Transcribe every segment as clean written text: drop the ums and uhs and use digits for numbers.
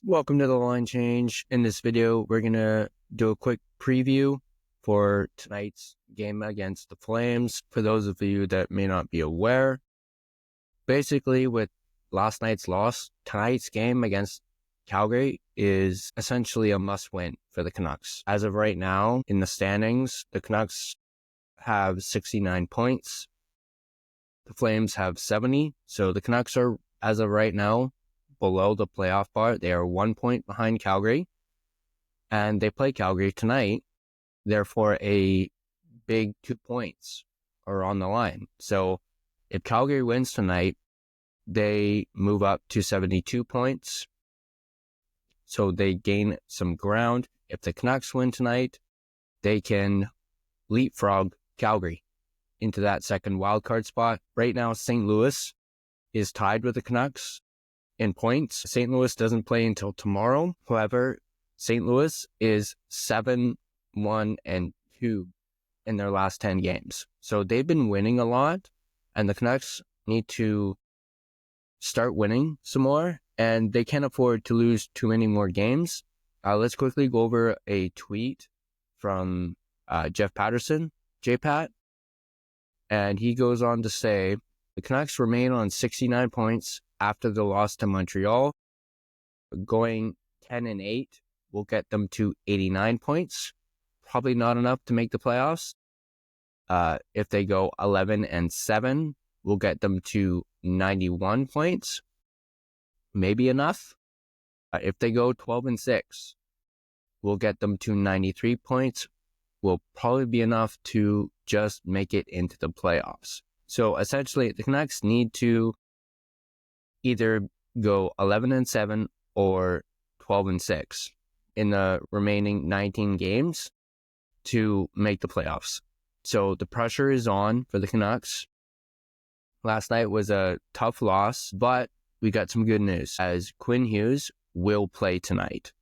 Welcome to the line change. In this video, we're going to do a quick preview for tonight's game against the Flames. For those of you that may not be aware, basically with last night's loss, tonight's game against Calgary is essentially a must-win for the Canucks. As of right now, in the standings, the Canucks have 69 points. The Flames have 70. So the Canucks are, as of right now, below the playoff bar. They are 1 point behind Calgary, and they play Calgary tonight. Therefore, a big 2 points are on the line. So if Calgary wins tonight, they move up to 72 points. So they gain some ground. If the Canucks win tonight, they can leapfrog Calgary into that second wildcard spot. Right now, St. Louis is tied with the Canucks in points. St. Louis doesn't play until tomorrow. However, St. Louis is 7-1-2 in their last 10 games. So they've been winning a lot, and the Canucks need to start winning some more, and they can't afford to lose too many more games. Let's quickly go over a tweet from Jeff Patterson, JPat, and he goes on to say, the Canucks remain on 69 points after the loss to Montreal. Going 10-8 will get them to 89 points. Probably not enough to make the playoffs. If they go 11-7, we'll get them to 91 points. Maybe enough. If they go 12-6, we'll get them to 93 points. Will probably be enough to just make it into the playoffs. So essentially, the Canucks need to either go 11-7 or 12-6 in the remaining 19 games to make the playoffs. So the pressure is on for the Canucks. Last night was a tough loss, but we got some good news as Quinn Hughes will play tonight.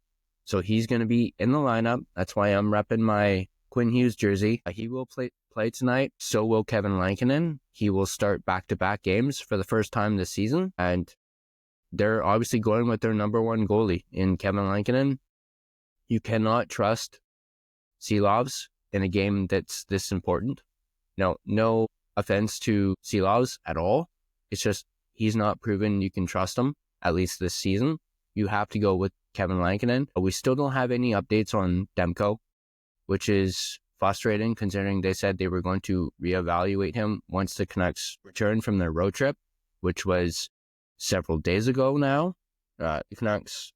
So he's going to be in the lineup. That's why I'm repping my Quinn Hughes jersey. He will play tonight. So will Kevin Lankinen. He will start back-to-back games for the first time this season. And they're obviously going with their number one goalie in Kevin Lankinen. You cannot trust Seelovs in a game that's this important. No offense to Seelovs at all. It's just he's not proven you can trust him, at least this season. You have to go with Kevin Lankinen. We still don't have any updates on Demko, which is frustrating considering they said they were going to reevaluate him once the Canucks returned from their road trip, which was several days ago now. The Canucks'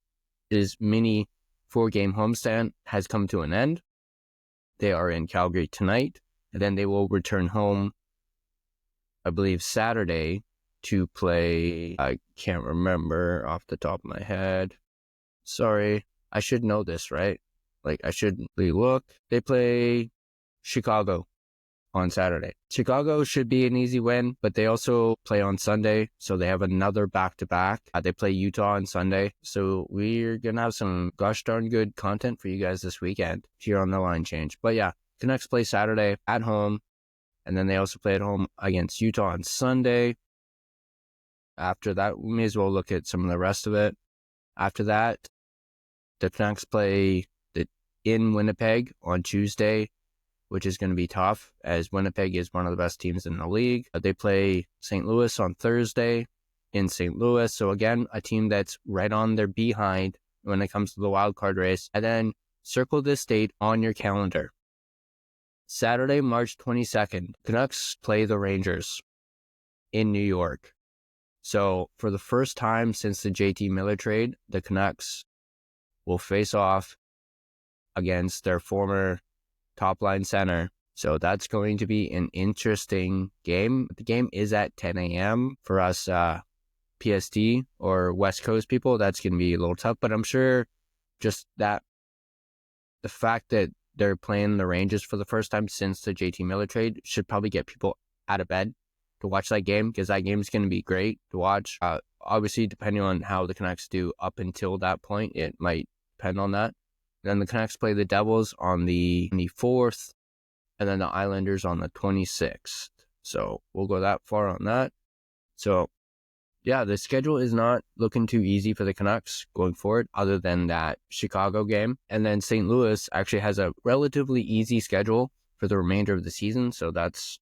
mini 4-game homestand has come to an end. They are in Calgary tonight, and then they will return home, I believe, Saturday to play, I can't remember off the top of my head. Sorry, I should know this, right? I shouldn't look. They play Chicago on Saturday. Chicago should be an easy win, but they also play on Sunday, so they have another back-to-back. They play Utah on Sunday, so we're going to have some gosh darn good content for you guys this weekend here on the line change. But yeah, Canucks play Saturday at home, and then they also play at home against Utah on Sunday. After that, we may as well look at some of the rest of it. After that, the Canucks play in Winnipeg on Tuesday, which is going to be tough as Winnipeg is one of the best teams in the league. They play St. Louis on Thursday in St. Louis. So again, a team that's right on their behind when it comes to the wild card race. And then circle this date on your calendar. Saturday, March 22nd, Canucks play the Rangers in New York. So for the first time since the JT Miller trade, the Canucks will face off against their former top-line center. So that's going to be an interesting game. The game is at 10 a.m. for us PST or West Coast people. That's going to be a little tough, but I'm sure just that the fact that they're playing the Rangers for the first time since the JT Miller trade should probably get people out of bed to watch that game, because that game is going to be great to watch. Obviously, depending on how the Canucks do up until that point, it might depend on that. Then the Canucks play the Devils on the 24th, and then the Islanders on the 26th. So we'll go that far on that. So yeah, the schedule is not looking too easy for the Canucks going forward, other than that Chicago game. And then St. Louis actually has a relatively easy schedule for the remainder of the season, so that's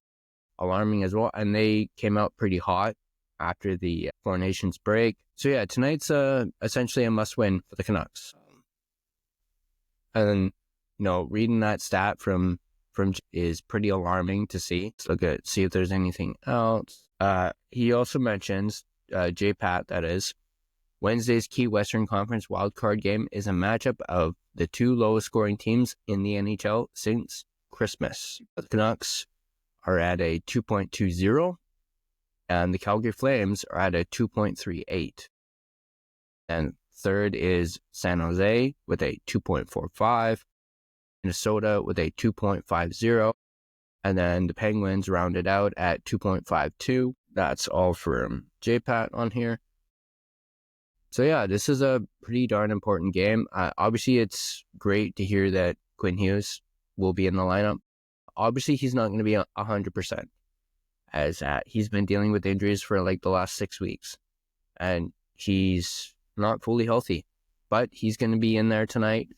alarming as well. And they came out pretty hot after the Four Nations break. So yeah, tonight's essentially a must-win for the Canucks. And reading that stat from is pretty alarming to see. Let's see if there's anything else. He also mentions, J-Pat that is, Wednesday's key Western Conference wildcard game is a matchup of the two lowest scoring teams in the NHL since Christmas. The Canucks are at a 2.20, and the Calgary Flames are at a 2.38. And third is San Jose with a 2.45, Minnesota with a 2.50, and then the Penguins rounded out at 2.52. That's all from J-Pat on here. So yeah, this is a pretty darn important game. Obviously, it's great to hear that Quinn Hughes will be in the lineup. Obviously, he's not going to be 100%, as he's been dealing with injuries for like the last 6 weeks, and he's not fully healthy, but he's going to be in there tonight.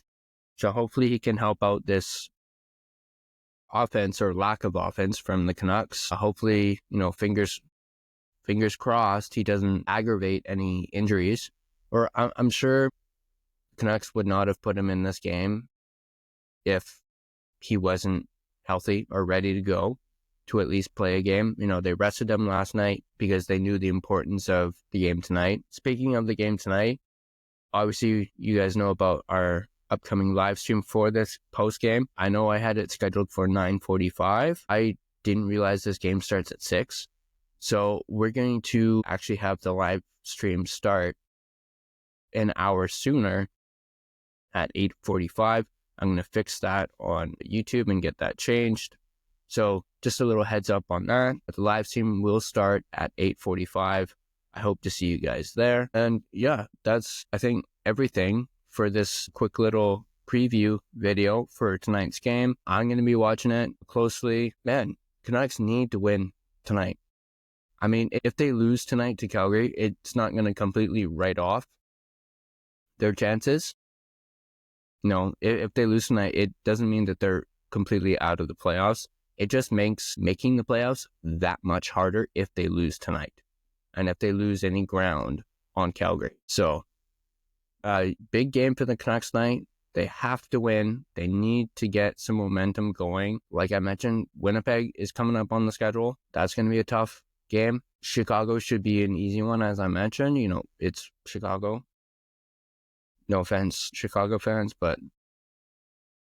So hopefully he can help out this offense or lack of offense from the Canucks. Hopefully, fingers crossed he doesn't aggravate any injuries. Or I'm sure Canucks would not have put him in this game if he wasn't healthy or ready to go to at least play a game. They rested him last night because they knew the importance of the game tonight. Speaking of the game tonight, obviously you guys know about our upcoming live stream for this post game. I know I had it scheduled for 9:45. I didn't realize this game starts at 6. So we're going to actually have the live stream start an hour sooner at 8:45. I'm going to fix that on YouTube and get that changed. So just a little heads up on that. But the live stream will start at 8:45. I hope to see you guys there. And yeah, that's, I think, everything for this quick little preview video for tonight's game. I'm going to be watching it closely. Man, Canucks need to win tonight. I mean, if they lose tonight to Calgary, it's not going to completely write off their chances. If they lose tonight, it doesn't mean that they're completely out of the playoffs. It just makes making the playoffs that much harder if they lose tonight, and if they lose any ground on Calgary. So, big game for the Canucks tonight. They have to win. They need to get some momentum going. Like I mentioned, Winnipeg is coming up on the schedule. That's going to be a tough game. Chicago should be an easy one, as I mentioned. It's Chicago. No offense, Chicago fans, but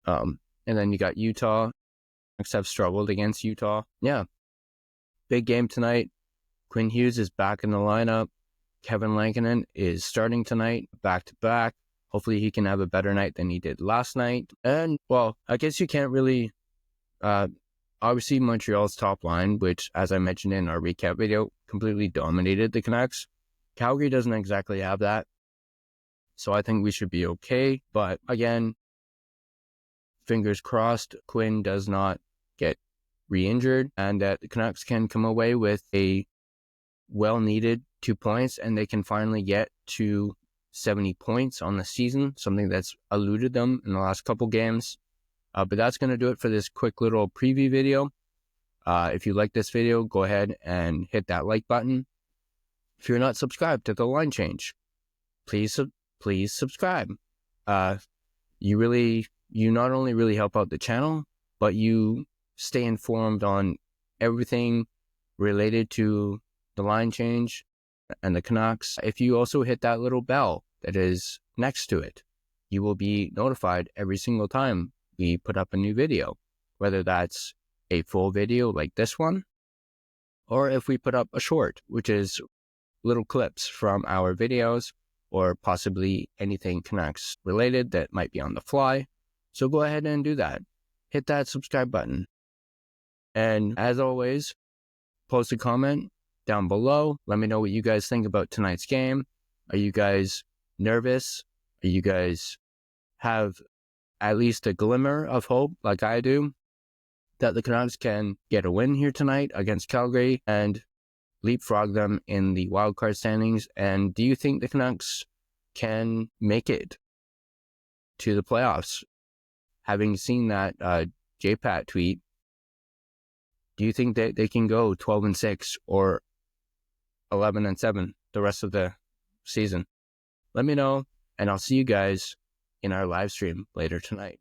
and then you got Utah. Canucks have struggled against Utah. Yeah, big game tonight. Quinn Hughes is back in the lineup. Kevin Lankinen is starting tonight, back-to-back. Hopefully he can have a better night than he did last night. And, well, I guess you can't really... obviously, Montreal's top line, which, as I mentioned in our recap video, completely dominated the Canucks. Calgary doesn't exactly have that. So I think we should be okay. But, again, fingers crossed, Quinn does not get re-injured, and that the Canucks can come away with a well-needed 2 points, and they can finally get to 70 points on the season, something that's eluded them in the last couple games. But that's going to do it for this quick little preview video. If you like this video, go ahead and hit that like button. If you're not subscribed to The Line Change, please subscribe. You not only really help out the channel, but you stay informed on everything related to The Line Change and the Canucks. If you also hit that little bell that is next to it, you will be notified every single time we put up a new video, whether that's a full video like this one, or if we put up a short, which is little clips from our videos, or possibly anything Canucks related that might be on the fly. So go ahead and do that. Hit that subscribe button. And as always, post a comment down below. Let me know what you guys think about tonight's game. Are you guys nervous? Are you guys have at least a glimmer of hope, like I do, that the Canucks can get a win here tonight against Calgary and leapfrog them in the wildcard standings? And do you think the Canucks can make it to the playoffs? Having seen that JPAT tweet, do you think that they can go 12-6 or 11-7 the rest of the season? Let me know, and I'll see you guys in our live stream later tonight.